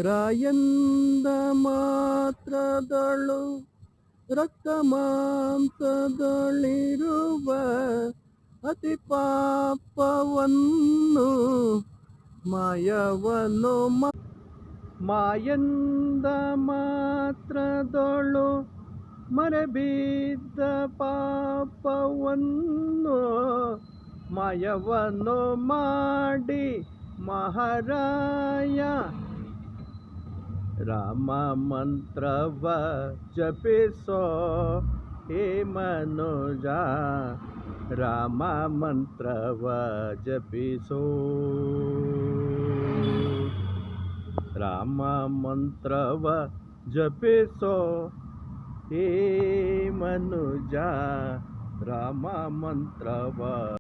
ರಾಯಂದ ಮಾತ್ರದಳು ರಕ್ತ ಮಾಂಸದೊಳಿರುವ ಅತಿ ಪಾಪವನ್ನು ಮಾಯವನ್ನು ಮಾಯಂದ ಮಾತ್ರದೊಳು ಮರೆಬಿದ್ದ ಪಾಪವನ್ನು ಮಾಯವನ್ನು ಮಾಡಿ ಮಹಾರಾಯ ರಾಮ ಮಂತ್ರವ ಜಪಿಸೋ ಹೇ ಮನುಜ ರಾಮ ಮಂತ್ರವ ಜಪಿಸೋ ರಾಮ ಮಂತ್ರವ ಜಪಿಸೋ ಹೇ ಮನುಜ ರಾಮ ಮಂತ್ರವ